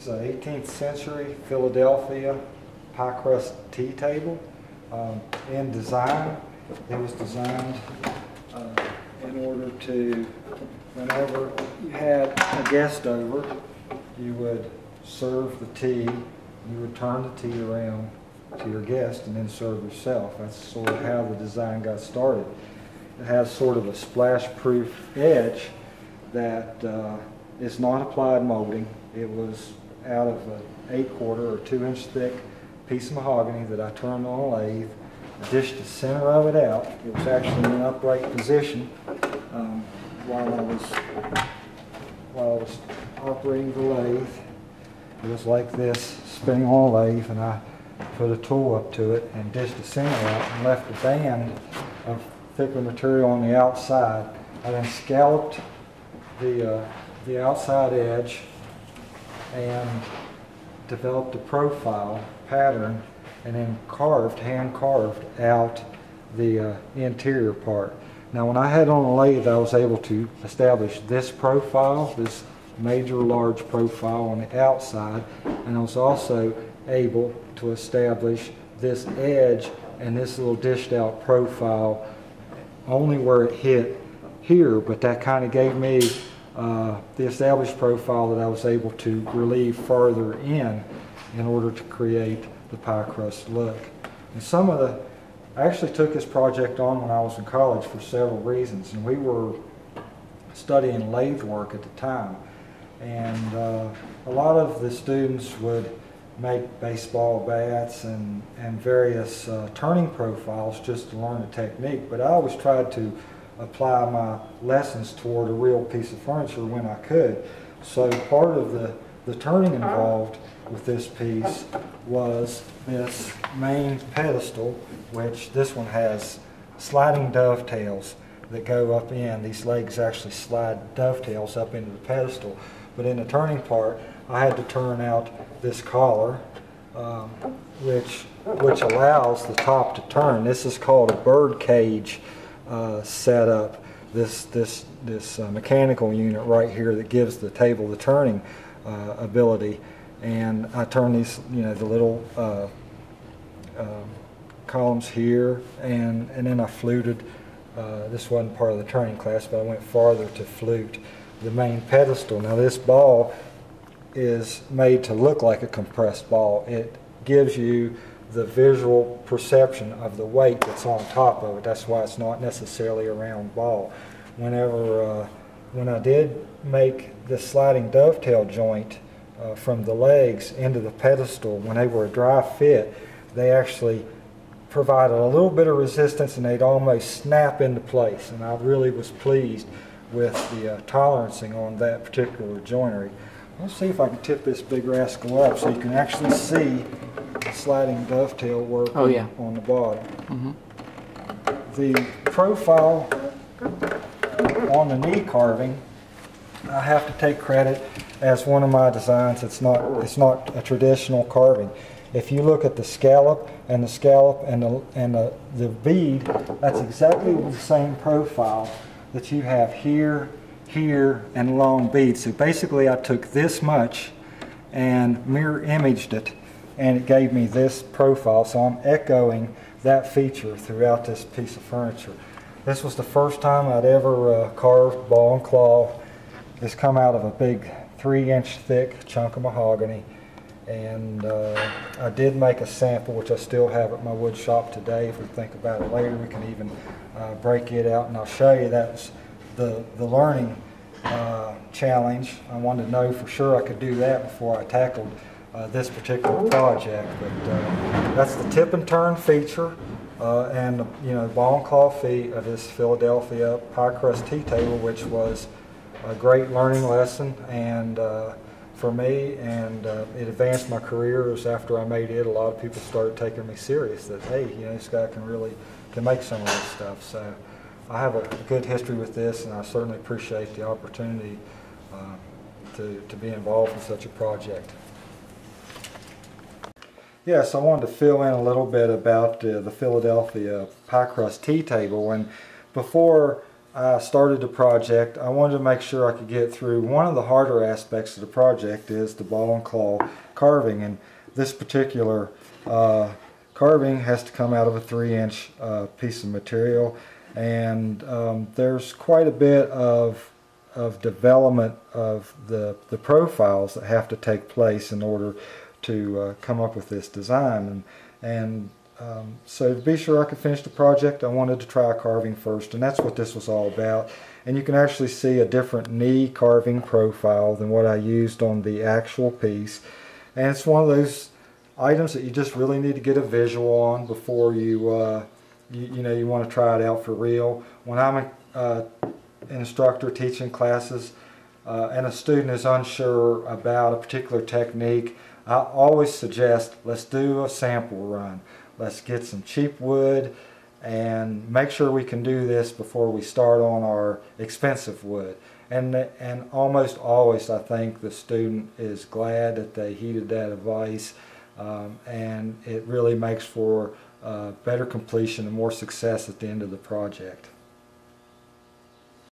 It's an 18th century Philadelphia pie crust tea table. In design, it was designed in order to, whenever you had a guest over, you would serve the tea, you would turn the tea around to your guest and then serve yourself. That's sort of how the design got started. It has sort of a splash-proof edge that is not applied molding. It was out of an 8/4 or 2-inch thick piece of mahogany that I turned on a lathe. I dished the center of it out. It was actually in an upright position while I was operating the lathe. It was like this, spinning on a lathe, and I put a tool up to it and dished the center out and left a band of thicker material on the outside. I then scalloped the outside edge and developed a profile pattern and then hand carved out the interior part. Now when I had on a lathe, I was able to establish this profile, this major large profile on the outside, and I was also able to establish this edge and this little dished out profile only where it hit here, but that kind of gave me the established profile that I was able to relieve farther in order to create the pie crust look. And I actually took this project on when I was in college for several reasons, and we were studying lathe work at the time, and a lot of the students would make baseball bats and various turning profiles just to learn the technique, but I always tried to apply my lessons toward a real piece of furniture when I could. So part of the turning involved with this piece was this main pedestal, which this one has sliding dovetails that go up in. These legs actually slide dovetails up into the pedestal. But in the turning part, I had to turn out this collar, which allows the top to turn. This is called a bird cage setup. This mechanical unit right here that gives the table the turning ability. And I turn these, the little columns here, and then I fluted. This wasn't part of the turning class, but I went farther to flute the main pedestal. Now this ball is made to look like a compressed ball. It gives you the visual perception of the weight that's on top of it. That's why it's not necessarily a round ball. When I did make the sliding dovetail joint from the legs into the pedestal, when they were a dry fit, they actually provided a little bit of resistance and they'd almost snap into place. And I really was pleased with the tolerancing on that particular joinery. Let's see if I can tip this big rascal up so you can actually see the sliding dovetail work on the bottom. Mm-hmm. The profile on the knee carving, I have to take credit as one of my designs. It's not a traditional carving. If you look at the scallop and the bead, that's exactly the same profile that you have here, and long beads. So basically I took this much and mirror imaged it, and it gave me this profile. So I'm echoing that feature throughout this piece of furniture. This was the first time I'd ever carved ball and claw. This come out of a big 3-inch thick chunk of mahogany, and I did make a sample which I still have at my wood shop today. If we think about it later, we can even break it out and I'll show you. That's the learning challenge. I wanted to know for sure I could do that before I tackled this particular project. But that's the tip and turn feature and ball and claw feet of this Philadelphia pie crust tea table, which was a great learning lesson and for me, and it advanced my career. It was after I made it, a lot of people started taking me serious, that hey, this guy can make some of this stuff. So I have a good history with this, and I certainly appreciate the opportunity to be involved in such a project. Yes, I wanted to fill in a little bit about the Philadelphia pie crust tea table. And before I started the project, I wanted to make sure I could get through. One of the harder aspects of the project is the ball and claw carving, and this particular carving has to come out of a 3-inch piece of material, and there's quite a bit of development of the profiles that have to take place in order to come up with this design. So to be sure I could finish the project, I wanted to try carving first, and that's what this was all about. And you can actually see a different knee carving profile than what I used on the actual piece. And it's one of those items that you just really need to get a visual on before you want to try it out for real. When I'm an instructor teaching classes and a student is unsure about a particular technique, I always suggest, let's do a sample run. Let's get some cheap wood and make sure we can do this before we start on our expensive wood. And almost always I think the student is glad that they heeded that advice, and it really makes for better completion and more success at the end of the project.